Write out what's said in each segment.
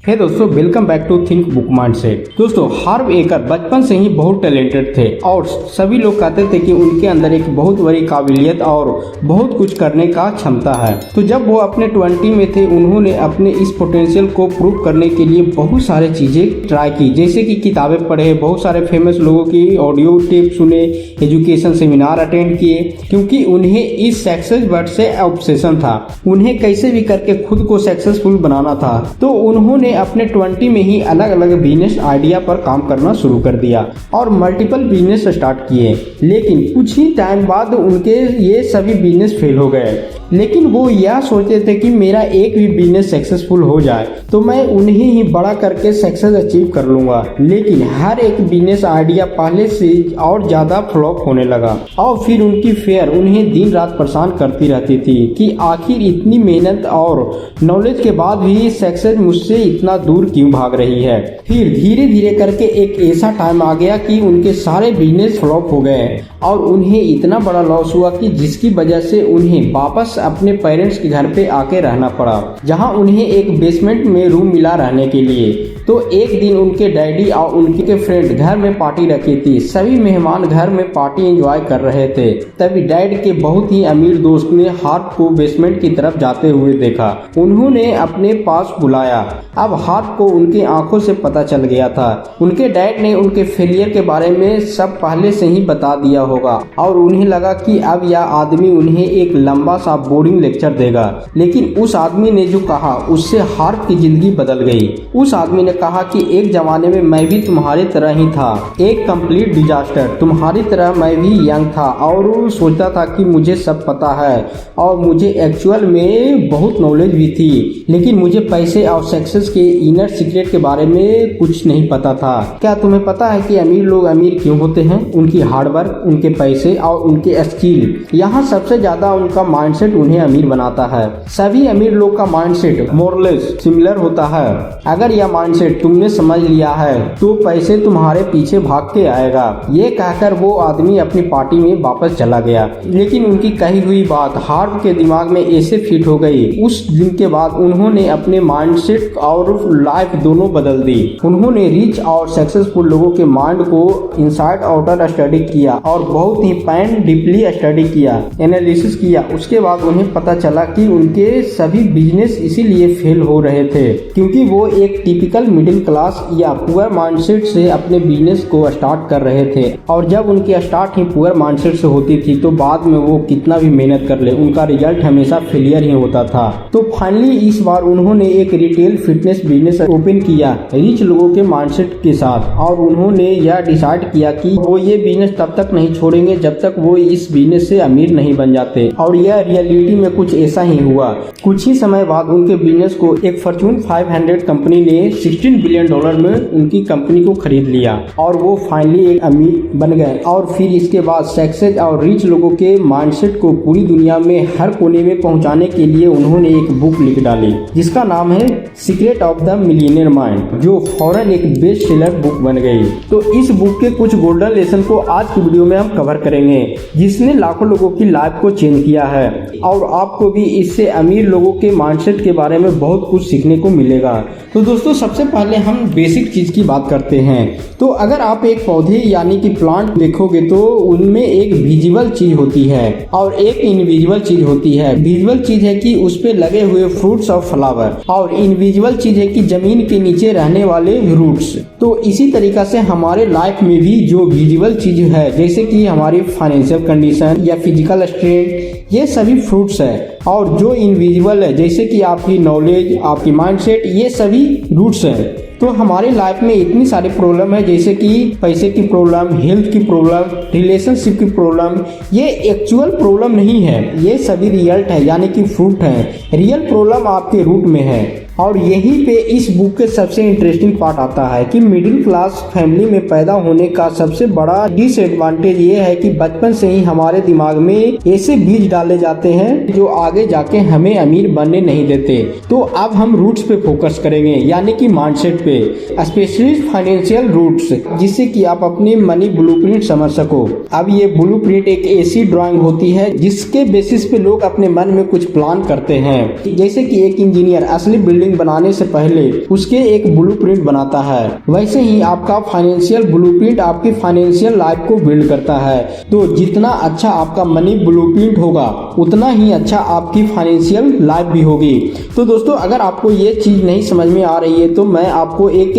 हे दोस्तों, welcome back to Think Book Mindset. दोस्तों, Harv एकर बचपन से ही बहुत टैलेंटेड थे और सभी लोग कहते थे कि उनके अंदर एक बहुत बड़ी काबिलियत और बहुत कुछ करने का क्षमता है। तो जब वो अपने 20 में थे, उन्होंने अपने इस पोटेंशियल को प्रूव करने के लिए बहुत सारे चीजें ट्राई की, जैसे कि किताबें पढ़े, बहुत सारे फेमस लोगों की ऑडियो टेप सुने, एजुकेशन सेमिनार अटेंड किए, क्योंकि उन्हें इस सक्सेस वर्ड से ऑब्सेशन था। उन्हें कैसे भी करके खुद को सक्सेसफुल बनाना था। तो उन्होंने अपने 20 में ही अलग अलग बिजनेस आइडिया पर काम करना शुरू कर दिया और मल्टीपल बिजनेस स्टार्ट किए। लेकिन कुछ ही टाइम बाद उनके ये सभी बिजनेस फेल हो गए। लेकिन वो यह सोचते थे कि मेरा एक भी बिजनेस सक्सेसफुल हो जाए तो मैं उन्हें ही बड़ा करके सक्सेस अचीव कर लूंगा। लेकिन हर एक बिजनेस आइडिया पहले से और ज्यादा फ्लॉप होने लगा और फिर उनकी फेयर उन्हें दिन रात परेशान करती रहती थी कि आखिर इतनी मेहनत और नॉलेज के बाद भी सक्सेस मुझसे इतना दूर क्यों भाग रही है। फिर धीरे धीरे करके एक ऐसा टाइम आ गया कि उनके सारे बिजनेस फ्लॉप हो गए और उन्हें इतना बड़ा लॉस हुआ कि जिसकी वजह से उन्हें वापस अपने पेरेंट्स के घर पे आके रहना पड़ा, जहां उन्हें एक बेसमेंट में रूम मिला रहने के लिए। तो एक दिन उनके डैडी और उनके फ्रेंड घर में पार्टी रखी थी। सभी मेहमान घर में पार्टी एंजॉय कर रहे थे। तभी डैड के बहुत ही अमीर दोस्त ने हार्व को बेसमेंट की तरफ जाते हुए देखा। उन्होंने अपने पास बुलाया। अब हार्व को उनकी आंखों से पता चल गया था। उनके डैड ने उनके फेलियर के बारे में सब पहले से ही बता दिया होगा और उन्हें लगा कि अब यह आदमी उन्हें एक लंबा सा बोरिंग लेक्चर देगा। लेकिन उस आदमी ने जो कहा उससे हार्व की जिंदगी बदल गई। उस आदमी ने कहा कि एक जमाने में मैं भी तुम्हारी तरह ही था, एक कंप्लीट डिजास्टर। तुम्हारी तरह मैं भी यंग था और सोचता था कि मुझे सब पता है और मुझे एक्चुअल में बहुत नॉलेज भी थी, लेकिन मुझे पैसे और सक्सेस के इनर सीक्रेट के बारे में कुछ नहीं पता था। क्या तुम्हें पता है कि अमीर लोग अमीर क्यों होते हैं? उनकी हार्डवर्क, उनके पैसे और उनके स्किल। यहाँ सबसे ज्यादा उनका माइंडसेट उन्हें अमीर बनाता है। सभी अमीर लोग का माइंडसेट मोरलेस सिमिलर होता है। अगर यह माइंडसेट तुमने समझ लिया है तो पैसे तुम्हारे पीछे भाग के आएगा। ये कहकर वो आदमी अपनी पार्टी में वापस चला गया। लेकिन उनकी कही हुई बात हार्व के दिमाग में ऐसे फिट हो गई। उस दिन के बाद उन्होंने अपने माइंडसेट और लाइफ दोनों बदल दी। उन्होंने रिच और सक्सेसफुल लोगों के माइंड को इनसाइड आउटर स्टडी किया और बहुत ही पैन डीपली स्टडी किया, एनालिसिस किया। उसके बाद उन्हें पता चला कि उनके सभी बिजनेस इसीलिए फेल हो रहे थे क्योंकि वो एक टिपिकल मिडिल क्लास या पुअर माइंडसेट से अपने बिजनेस को स्टार्ट कर रहे थे। और जब उनकी स्टार्ट ही पुअर माइंडसेट से होती थी तो बाद में वो कितना भी मेहनत कर ले, उनका रिजल्ट हमेशा फेलियर ही होता था। तो फाइनली इस बार उन्होंने एक रिटेल फिटनेस बिजनेस ओपन किया रिच लोगों के माइंडसेट के साथ और उन्होंने यह डिसाइड किया कि वो ये बिजनेस तब तक नहीं छोड़ेंगे जब तक वो इस बिजनेस से अमीर नहीं बन जाते। और यह रियलिटी में कुछ ऐसा ही हुआ। कुछ ही समय बाद उनके बिजनेस को एक फॉर्च्यून 500 कंपनी ने $16 बिलियन में उनकी कंपनी को खरीद लिया और वो फाइनली एक अमीर बन गए। और फिर इसके बाद सक्सेस और रिच लोगों के माइंडसेट को पूरी दुनिया में हर कोने में पहुंचाने के लिए उन्होंने एक बुक लिख डाली जिसका नाम है secret of the millionaire mind, जो फौरन एक बेस्ट सेलर बुक बन गई। तो इस बुक के कुछ गोल्डन लेसन को आज की वीडियो में हम कवर करेंगे जिसने लाखों लोगों की लाइफ को चेंज किया है और आपको भी इससे अमीर लोगों के माइंडसेट के बारे में बहुत कुछ सीखने को मिलेगा। तो दोस्तों, सबसे पहले हम बेसिक चीज की बात करते हैं। तो अगर आप एक पौधे यानी कि प्लांट देखोगे तो उनमें एक विजिबल चीज होती है और एक इनविजिबल चीज होती है। विजिबल चीज है कि उस पे लगे हुए फ्रूट्स और फ्लावर, और इनविजिबल चीज है कि जमीन के नीचे रहने वाले रूट्स। तो इसी तरीका से हमारे लाइफ में भी जो विजिबल चीज है, जैसे कि हमारी फाइनेंशियल कंडीशन या फिजिकल स्ट्रेंथ, ये सभी फ्रूट्स है। और जो इनविजिबल है, जैसे कि आपकी नॉलेज, आपकी माइंडसेट, ये सभी रूट्स है। तो हमारे लाइफ में इतनी सारी प्रॉब्लम है, जैसे कि पैसे की प्रॉब्लम, हेल्थ की प्रॉब्लम, रिलेशनशिप की प्रॉब्लम। ये एक्चुअल प्रॉब्लम नहीं है, ये सभी रियल्ट है यानी कि फ्रूट है। रियल प्रॉब्लम आपके रूट में है। और यहीं पे इस बुक के सबसे इंटरेस्टिंग पार्ट आता है कि मिडिल क्लास फैमिली में पैदा होने का सबसे बड़ा डिसएडवांटेज ये है कि बचपन से ही हमारे दिमाग में ऐसे बीज डाले जाते हैं जो आगे जाके हमें अमीर बनने नहीं देते। तो अब हम रूट्स पे फोकस करेंगे यानी कि माइंडसेट पे, स्पेशली फाइनेंशियल रूट्स, जिससे कि आप अपनी मनी ब्लूप्रिंट समझ सको। अब ये ब्लूप्रिंट एक ऐसी ड्राइंग होती है जिसके बेसिस पे लोग अपने मन में कुछ प्लान करते हैं। जैसे कि एक इंजीनियर असली बिल्डिंग बिल्डिंग बनाने से पहले उसके एक ब्लूप्रिंट बनाता है, वैसे ही आपका फाइनेंशियल ब्लूप्रिंट आपकी फाइनेंशियल लाइफ को बिल्ड करता है। तो जितना अच्छा आपका मनी ब्लूप्रिंट होगा उतना ही अच्छा आपकी फाइनेंशियल लाइफ भी होगी। तो दोस्तों, अगर आपको ये चीज नहीं समझ में आ रही है तो मैं आपको एक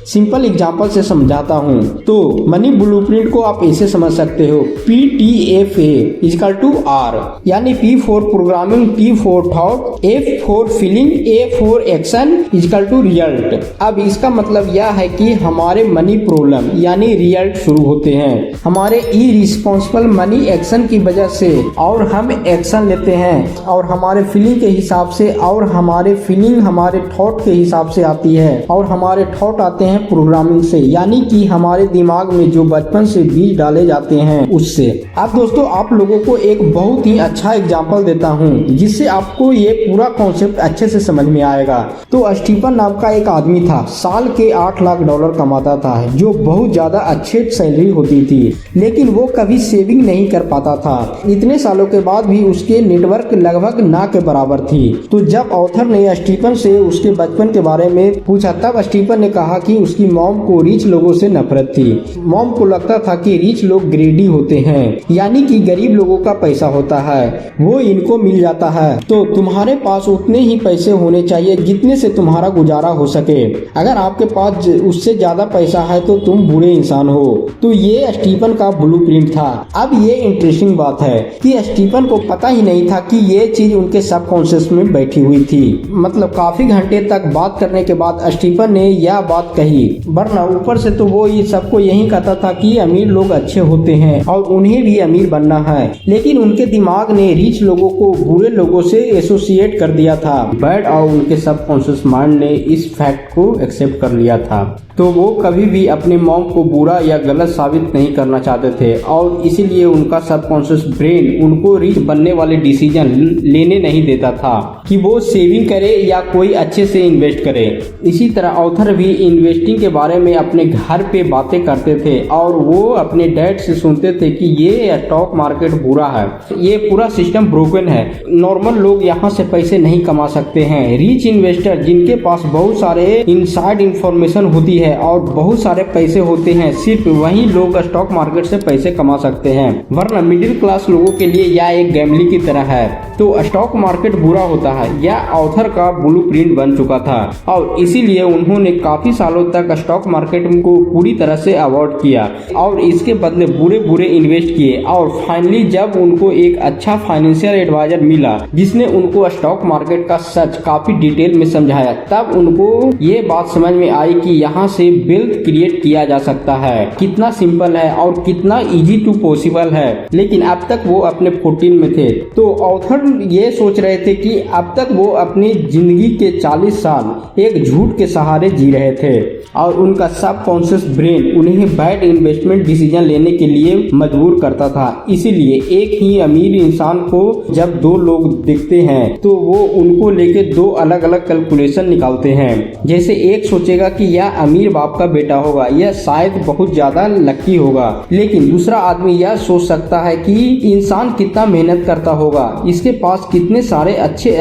सिंपल एग्जांपल से समझाता हूँ। तो मनी ब्लूप्रिंट को आप ऐसे समझ सकते हो, PTFA इक्वल टू R, यानी P for programming, T for thought, F for feeling, A for action equal to result. अब इसका मतलब यह है कि हमारे मनी प्रॉब्लम यानी रिजल्ट शुरू होते हैं हमारे इरिस्पांसिबल मनी एक्शन की वजह से, और हम एक्शन लेते हैं और हमारे फीलिंग के हिसाब से, और हमारे फीलिंग हमारे थॉट के हिसाब से आती है, और हमारे थॉट आते हैं प्रोग्रामिंग से, यानी कि हमारे दिमाग में जो बचपन से बीज डाले जाते हैं उससे। अब दोस्तों, आप लोगों को एक बहुत ही अच्छा एग्जांपल देता हूं जिससे आपको ये पूरा कॉन्सेप्ट अच्छे से समझ में आएगा। तो स्टीफन नाम का एक आदमी था, साल के $8 लाख कमाता था, जो बहुत ज्यादा अच्छी सैलरी होती थी, लेकिन वो कभी सेविंग नहीं कर पाता था। इतने सालों के बाद भी उसके नेटवर्क लगभग ना के बराबर थी। तो जब ऑथर ने स्टीफन से उसके बचपन के बारे में पूछा, तब स्टीफन ने कहा कि उसकी मॉम को रिच लोगों से नफरत थी। मॉम को लगता था कि रिच लोग ग्रेडी होते हैं, यानी कि गरीब लोगों का पैसा होता है वो इनको मिल जाता है। तो तुम्हारे पास उतने ही पैसे होने चाहिए जितने से तुम्हारा गुजारा हो सके। अगर आपके पास उससे ज्यादा पैसा है तो तुम बुरे इंसान हो। तो ये स्टीफन का ब्लूप्रिंट था। अब ये इंटरेस्टिंग बात है कि स्टीफन को पता ही नहीं था कि ये चीज उनके सबकॉन्शियस में बैठी हुई थी। मतलब काफी घंटे तक बात करने के बाद स्टीफन ने यह बात कही, वरना ऊपर से तो वो सबको यही कहता था कि अमीर लोग अच्छे होते हैं और उन्हें भी अमीर बनना है, लेकिन उनके दिमाग ने रिच लोगों को बुरे लोगों से एसोसिएट कर दिया था बैड, और उनके सबकॉन्शियस माइंड ने इस फैक्ट को एक्सेप्ट कर लिया था। तो वो कभी भी अपने मॉम को बुरा या गलत साबित नहीं करना चाहते थे, और इसीलिए उनका सबकॉन्शियस ब्रेन उनको रिच बनने वाले डिसीजन लेने नहीं देता था कि वो सेविंग करे या कोई अच्छे से इन्वेस्ट करे। इसी तरह ऑथर भी इन्वेस्टिंग के बारे में अपने घर पे बातें करते थे, और वो अपने डैड से सुनते थे कि ये स्टॉक मार्केट बुरा है, ये पूरा सिस्टम ब्रोकन है, नॉर्मल लोग यहाँ से पैसे नहीं कमा सकते हैं। रिच इन्वेस्टर जिनके पास बहुत सारे इनसाइड इंफॉर्मेशन होती है और बहुत सारे पैसे होते हैं, सिर्फ वही लोग स्टॉक मार्केट से पैसे कमा सकते हैं, वरना मिडिल क्लास लोगों के लिए यह एक गैम्बलिंग की तरह है। तो स्टॉक मार्केट बुरा होता है, यह ऑथर का ब्लूप्रिंट बन चुका था, और इसीलिए उन्होंने काफी सालों तक स्टॉक मार्केट को पूरी तरह से अवॉइड किया और इसके बदले बुरे इन्वेस्ट किए। और फाइनली जब उनको एक अच्छा फाइनेंशियल एडवाइजर मिला जिसने उनको स्टॉक मार्केट का सच काफी डिटेल में समझाया, तब उनको ये बात समझ में आई कि यहाँ से वेल्थ क्रिएट किया जा सकता है, कितना सिंपल है और कितना इजी टू पॉसिबल है। लेकिन अब तक वो अपने 14 में थे। तो ऑथर ये सोच रहे थे कि अब तक वो अपनी जिंदगी के 40 साल एक झूठ के सहारे जी रहे थे, और उनका सबकॉन्शियस ब्रेन उन्हें बैड इन्वेस्टमेंट डिसीजन लेने के लिए मजबूर करता था। इसीलिए एक ही अमीर इंसान को जब दो लोग दिखते हैं तो वो उनको लेके दो अलग अलग कैलकुलेशन निकालते हैं। जैसे एक सोचेगा कि यह अमीर बाप का बेटा होगा, यह शायद बहुत ज्यादा लकी होगा, लेकिन दूसरा आदमी यह सोच सकता है कि इंसान कितना मेहनत करता होगा, इसके पास कितने सारे अच्छे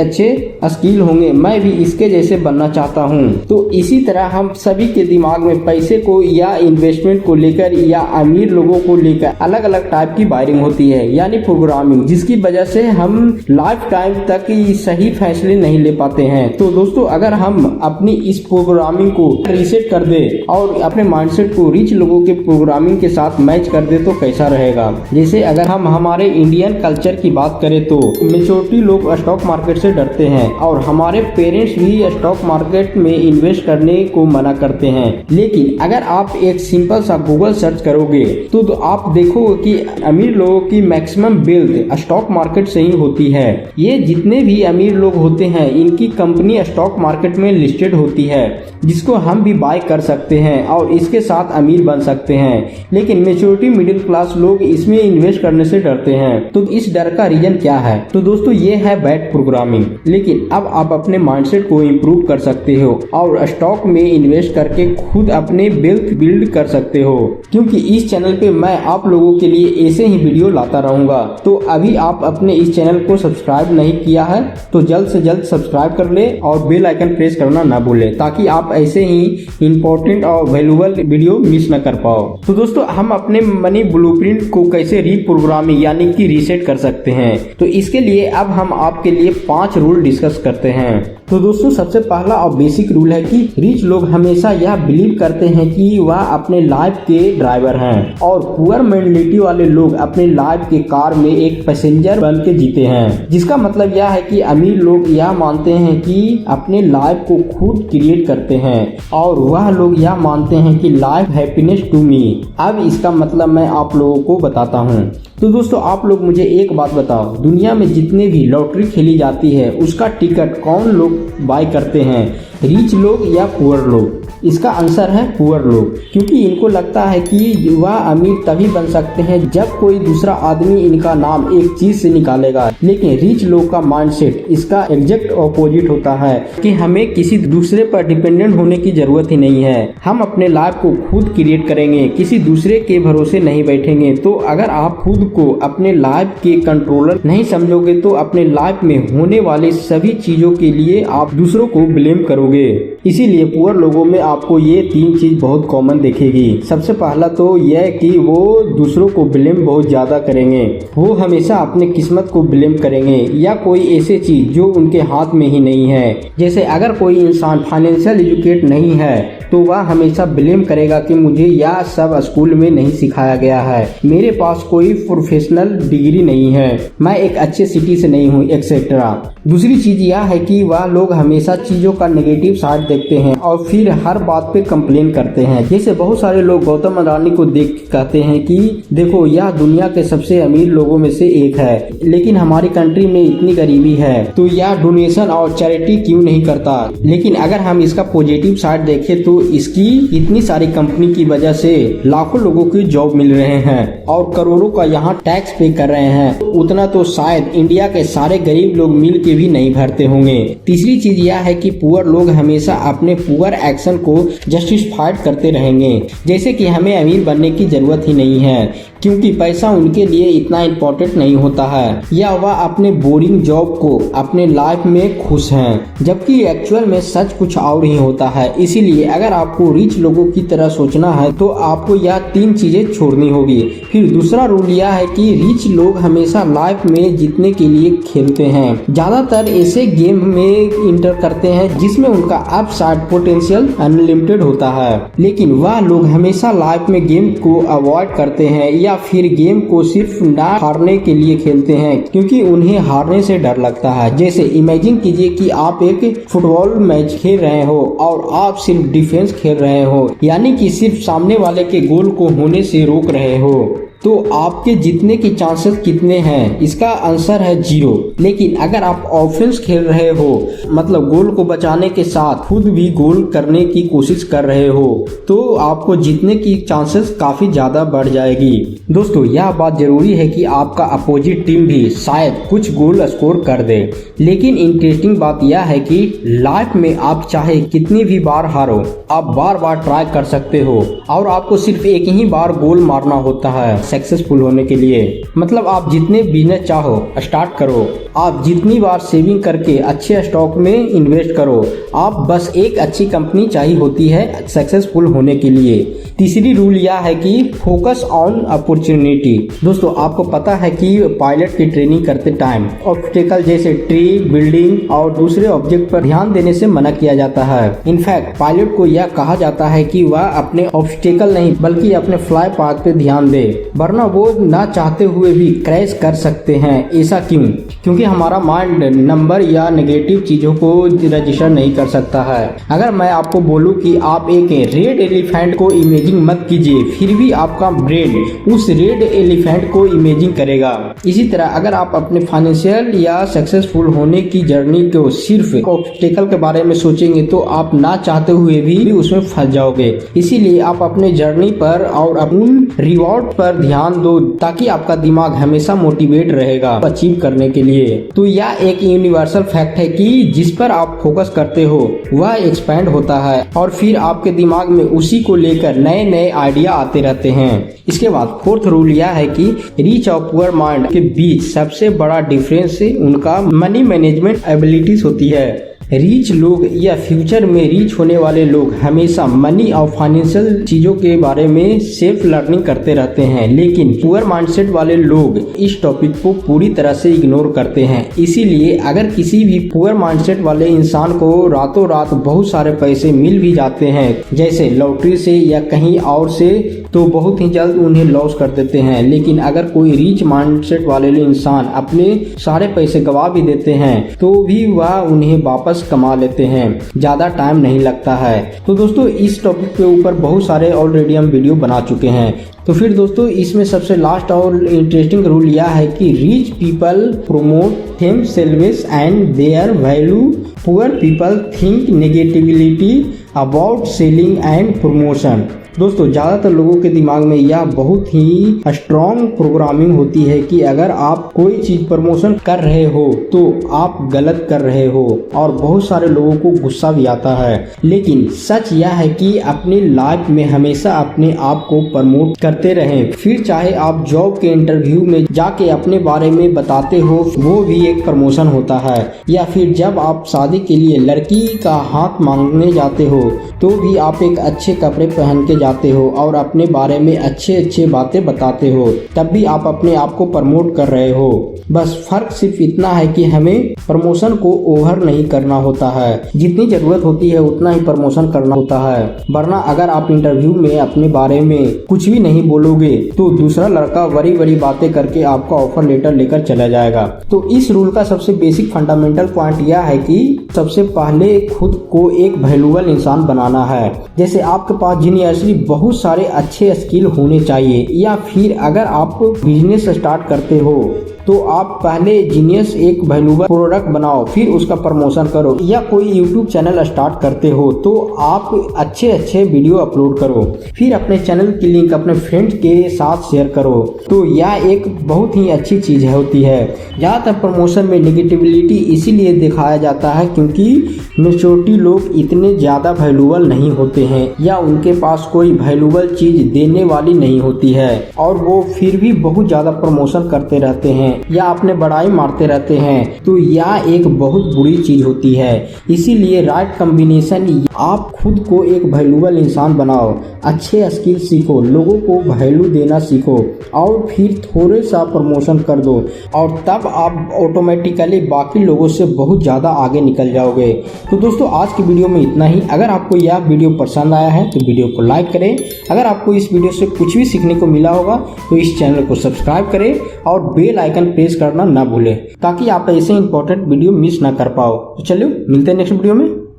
स्किल होंगे, मैं भी इसके जैसे बनना चाहता हूँ। तो इसी तरह हम सभी के दिमाग में पैसे को या इन्वेस्टमेंट को लेकर या अमीर लोगों को लेकर अलग अलग टाइप की वायरिंग होती है, यानी प्रोग्रामिंग, जिसकी वजह से हम लाइफ टाइम तक सही फैसले नहीं ले पाते हैं। तो दोस्तों, अगर हम अपनी इस प्रोग्रामिंग को रीसेट कर दे और अपने माइंडसेट को रिच लोगों के प्रोग्रामिंग के साथ मैच कर दे तो कैसा रहेगा। जैसे अगर हम हमारे इंडियन कल्चर की बात करें तो मेजॉरिटी लोग स्टॉक मार्केट से डरते हैं, और हमारे पेरेंट्स भी स्टॉक मार्केट में इन्वेस्ट करने को मना करते हैं। लेकिन अगर आप एक सिंपल सा गूगल सर्च करोगे तो आप देखोगे कि अमीर लोगों की मैक्सिमम वेल्थ स्टॉक मार्केट से ही होती है। ये जितने भी अमीर लोग होते हैं इनकी कंपनी स्टॉक मार्केट में लिस्टेड होती है, जिसको हम भी बाय कर सकते हैं और इसके साथ अमीर बन सकते हैं, लेकिन मेच्योरिटी मिडिल क्लास लोग इसमें इन्वेस्ट करने से डरते हैं। तो इस डर का रीजन क्या है? तो दोस्तों ये है बैड प्रोग्रामिंग। लेकिन अब आप अपने माइंडसेट को इम्प्रूव कर सकते हो और स्टॉक में इन्वेस्ट करके खुद अपने वेल्थ बिल्ड कर सकते हो, क्योंकि इस चैनल पे मैं आप लोगों के लिए ऐसे ही वीडियो लाता रहूंगा। तो अभी आप अपने इस चैनल को सब्सक्राइब नहीं किया है तो जल्द से जल्द सब्सक्राइब कर ले और बेल आइकन प्रेस करना ना भूले, ताकि आप ऐसे ही इंपॉर्टेंट और वैल्यूएबल वीडियो मिस न कर पाओ। तो दोस्तों हम अपने मनी ब्लूप्रिंट को कैसे रीप्रोग्रामिंग यानी कि रीसेट कर सकते हैं, तो इसके लिए अब हम आपके लिए 5 रूल डिस्कस करते हैं। तो दोस्तों सबसे पहला और बेसिक रूल है कि रिच लोग हमेशा यह बिलीव करते हैं कि वह अपने लाइफ के ड्राइवर हैं और पुअर मेंटलिटी वाले लोग अपने लाइफ के कार में एक पैसेंजर बन के जीते हैं। जिसका मतलब यह है कि अमीर लोग यह मानते हैं कि अपने लाइफ को खुद क्रिएट करते हैं और वह लोग यह मानते हैं कि लाइफ हैप्पीनेस टू मी। अब इसका मतलब मैं आप लोगों को बताता हूँ। तो दोस्तों आप लोग मुझे एक बात बताओ, दुनिया में जितने भी लॉटरी खेली जाती है उसका टिकट कौन लोग बाय करते हैं, रिच लोग या पुअर लोग? इसका आंसर है पुअर लोग, क्योंकि इनको लगता है कि वह अमीर तभी बन सकते हैं जब कोई दूसरा आदमी इनका नाम एक चीज से निकालेगा। लेकिन रिच लोग का माइंडसेट इसका एग्जैक्ट ऑपोजिट होता है कि हमें किसी दूसरे पर डिपेंडेंट होने की जरूरत ही नहीं है। हम अपने लाइफ को खुद क्रिएट करेंगे, किसी दूसरे के भरोसे नहीं बैठेंगे। तो अगर आप खुद को अपने लाइफ के कंट्रोलर नहीं समझोगे तो अपने लाइफ में होने वाली सभी चीजों के लिए आप दूसरों को ब्लेम करोगे। इसीलिए पुअर लोगों में आपको ये 3 चीज बहुत कॉमन दिखेगी। सबसे पहला तो यह कि वो दूसरों को ब्लेम बहुत ज्यादा करेंगे। वो हमेशा अपने किस्मत को ब्लेम करेंगे या कोई ऐसी चीज जो उनके हाथ में ही नहीं है। जैसे अगर कोई इंसान फाइनेंशियल एजुकेट नहीं है तो वह हमेशा ब्लेम करेगा कि मुझे यह सब स्कूल में नहीं सिखाया गया है, मेरे पास कोई प्रोफेशनल डिग्री नहीं है, मैं एक अच्छे सिटी से नहीं हूँ, एक्सेट्रा। दूसरी चीज यह है कि वह लोग हमेशा चीजों का नेगेटिव साइड देखते हैं और फिर हर बात पे कंप्लेन करते हैं। जैसे बहुत सारे लोग गौतम अडानी को देख कहते हैं कि देखो यह दुनिया के सबसे अमीर लोगों में से एक है, लेकिन हमारी कंट्री में इतनी गरीबी है तो यह डोनेशन और चैरिटी क्यों नहीं करता। लेकिन अगर हम इसका पॉजिटिव साइड देखें तो इसकी इतनी सारी कंपनी की वजह से लाखों लोगों की जॉब मिल रहे हैं और करोड़ों का यहाँ टैक्स पे कर रहे हैं। उतना तो शायद इंडिया के सारे गरीब लोग मिल के भी नहीं भरते होंगे। तीसरी चीज यह है कि पुअर लोग हमेशा अपने पुअर एक्शन को जस्टिफाइड करते रहेंगे, जैसे कि हमें अमीर बनने की जरूरत ही नहीं है क्योंकि पैसा उनके लिए इतना इम्पोर्टेंट नहीं होता है, या वह अपने बोरिंग जॉब को अपने लाइफ में खुश हैं, जबकि एक्चुअल में सच कुछ और ही होता है। इसीलिए अगर आपको रिच लोगों की तरह सोचना है तो आपको यह 3 चीजें छोड़नी होगी। फिर दूसरा रूल यह है कि रिच लोग हमेशा लाइफ में जीतने के लिए खेलते हैं, ज्यादातर ऐसे गेम में इंटर करते हैं जिसमें उनका अपसाइड पोटेंशियल अनलिमिटेड होता है। लेकिन वह लोग हमेशा लाइफ में गेम को अवॉइड करते हैं या फिर गेम को सिर्फ ना हारने के लिए खेलते हैं क्योंकि उन्हें हारने से डर लगता है। जैसे इमेजिन कीजिए कि आप एक फुटबॉल मैच खेल रहे हो और आप सिर्फ डिफेंस खेल रहे हो, यानी कि सिर्फ सामने वाले के गोल को होने से रोक रहे हो, तो आपके जीतने के चांसेस कितने हैं? इसका आंसर है 0। लेकिन अगर आप ऑफेंस खेल रहे हो, मतलब गोल को बचाने के साथ खुद भी गोल करने की कोशिश कर रहे हो, तो आपको जीतने की चांसेस काफी ज्यादा बढ़ जाएगी। दोस्तों यह बात जरूरी है कि आपका अपोजिट टीम भी शायद कुछ गोल स्कोर कर दे, लेकिन इंटरेस्टिंग बात यह है कि लाइफ में आप चाहे कितनी भी बार हारो, आप बार बार ट्राई कर सकते हो और आपको सिर्फ एक ही बार गोल मारना होता है सक्सेसफुल होने के लिए। मतलब आप जितने बिजनेस चाहो स्टार्ट करो, आप जितनी बार सेविंग करके अच्छे स्टॉक में इन्वेस्ट करो, आप बस एक अच्छी कंपनी चाहिए होती है सक्सेसफुल होने के लिए। तीसरी रूल यह है कि फोकस ऑन अपॉर्चुनिटी। दोस्तों आपको पता है कि पायलट की ट्रेनिंग करते टाइम ऑब्स्टेकल जैसे ट्री, बिल्डिंग और दूसरे ऑब्जेक्ट पर ध्यान देने से मना किया जाता है। इनफैक्ट पायलट को यह कहा जाता है कि वह अपने ऑब्स्टेकल नहीं बल्कि अपने फ्लाई पाथ पे ध्यान दे, वरना वो ना चाहते हुए भी क्रैश कर सकते हैं। ऐसा क्यों? क्योंकि हमारा माइंड नंबर या नेगेटिव चीज़ों को रजिस्टर नहीं कर सकता है। अगर मैं आपको बोलूं कि आप एक रेड एलिफेंट को इमेजिंग मत कीजिए, फिर भी आपका ब्रेन उस रेड एलिफेंट को इमेजिंग करेगा। इसी तरह अगर आप अपने फाइनेंशियल या सक्सेसफुल होने की जर्नी को सिर्फ ऑब्स्टेकल के बारे में सोचेंगे तो आप ना चाहते हुए भी उसमें फंस जाओगे। इसीलिए आप अपने जर्नी पर और अपने रिवॉर्ड पर ध्यान दो, ताकि आपका दिमाग हमेशा मोटिवेट रहेगा अचीव करने के लिए। तो यह एक यूनिवर्सल फैक्ट है कि जिस पर आप फोकस करते हो वह एक्सपैंड होता है और फिर आपके दिमाग में उसी को लेकर नए नए आइडिया आते रहते हैं। इसके बाद फोर्थ रूल यह है कि रिच और पुअर माइंड के बीच सबसे बड़ा डिफरेंस उनका मनी मैनेजमेंट एबिलिटीज होती है। रिच लोग या फ्यूचर में रिच होने वाले लोग हमेशा मनी और फाइनेंशियल चीजों के बारे में सेल्फ लर्निंग करते रहते हैं, लेकिन पुअर माइंडसेट वाले लोग इस टॉपिक को पूरी तरह से इग्नोर करते हैं। इसीलिए अगर किसी भी पुअर माइंडसेट वाले इंसान को रातों रात बहुत सारे पैसे मिल भी जाते हैं, जैसे लॉटरी से या कहीं और से, तो बहुत ही जल्द उन्हें लॉस कर देते हैं। लेकिन अगर कोई रिच माइंडसेट वाले इंसान अपने सारे पैसे गवा भी देते हैं तो भी वह उन्हें वापस कमा लेते हैं, ज्यादा टाइम नहीं लगता है। तो दोस्तों इस टॉपिक के ऊपर बहुत सारे ऑलरेडी हम वीडियो बना चुके हैं। तो फिर दोस्तों इसमें सबसे लास्ट और इंटरेस्टिंग रूल यह है कि rich people promote themselves and their value, poor people think negativity about selling and promotion. दोस्तों ज़्यादातर लोगों के दिमाग में यह बहुत ही स्ट्रॉन्ग प्रोग्रामिंग होती है कि अगर आप कोई चीज़ प्रमोशन कर रहे हो तो आप गलत कर रहे हो, और बहुत सारे लोगों को गुस्सा भी आता है। लेकिन सच यह है कि अपनी लाइफ में हमेशा अपने आप को प्रमोट करते रहें। फिर चाहे आप जॉब के इंटरव्यू में जाके अपने बारे में बताते हो, वो भी एक प्रमोशन होता है। या फिर जब आप शादी के लिए लड़की का हाथ मांगने जाते हो तो भी आप एक अच्छे कपड़े पहन के जाते हो और अपने बारे में अच्छे बातें बताते हो, तब भी आप अपने आप को प्रमोट कर रहे हो। बस फर्क सिर्फ इतना है कि हमें प्रमोशन को ओवर नहीं करना होता है, जितनी जरूरत होती है उतना ही प्रमोशन करना होता है। वरना अगर आप इंटरव्यू में अपने बारे में कुछ भी नहीं बोलोगे तो दूसरा लड़का बड़ी बातें करके आपका ऑफर लेटर लेकर चला जाएगा। तो इस रूल का सबसे बेसिक फंडामेंटल पॉइंट यह है कि सबसे पहले खुद को एक वैल्यूएबल इंसान बनाना है। जैसे आपके पास जीनियसली बहुत सारे अच्छे स्किल होने चाहिए, या फिर अगर आप बिजनेस स्टार्ट करते हो तो आप पहले जीनियस एक वैल्यूएबल प्रोडक्ट बनाओ, फिर उसका प्रमोशन करो। या कोई यूट्यूब चैनल स्टार्ट करते हो तो आप अच्छे वीडियो अपलोड करो, फिर अपने चैनल की लिंक अपने फ्रेंड्स के साथ शेयर करो। तो यह एक बहुत ही अच्छी चीज होती है। ज़्यादातर प्रमोशन में नेगेटिविटी इसीलिए दिखाया जाता है क्योंकि मेजॉरिटी लोग इतने ज़्यादा वैल्यूएबल नहीं होते हैं, या उनके पास कोई वैल्यूएबल चीज देने वाली नहीं होती है, और वो फिर भी बहुत ज़्यादा प्रमोशन करते रहते हैं या अपने बड़ाई मारते रहते हैं। तो यह एक बहुत बुरी चीज होती है। इसीलिए राइट कॉम्बिनेशन, आप खुद को एक वैल्यूएबल इंसान बनाओ, अच्छे स्किल सीखो, लोगों को वैल्यू देना सीखो, और फिर थोड़े सा प्रमोशन कर दो, और तब आप ऑटोमेटिकली बाकी लोगों से बहुत ज़्यादा आगे निकल जाओगे। तो दोस्तों आज की वीडियो में इतना ही। अगर आपको यह वीडियो पसंद आया है तो वीडियो को लाइक करें। अगर आपको इस वीडियो से कुछ भी सीखने को मिला होगा तो इस चैनल को सब्सक्राइब करें और बेल आइकन प्रेस करना ना भूलें, ताकि आप ऐसे इंपॉर्टेंट वीडियो मिस ना कर पाओ। तो चलिए मिलते हैं नेक्स्ट वीडियो में।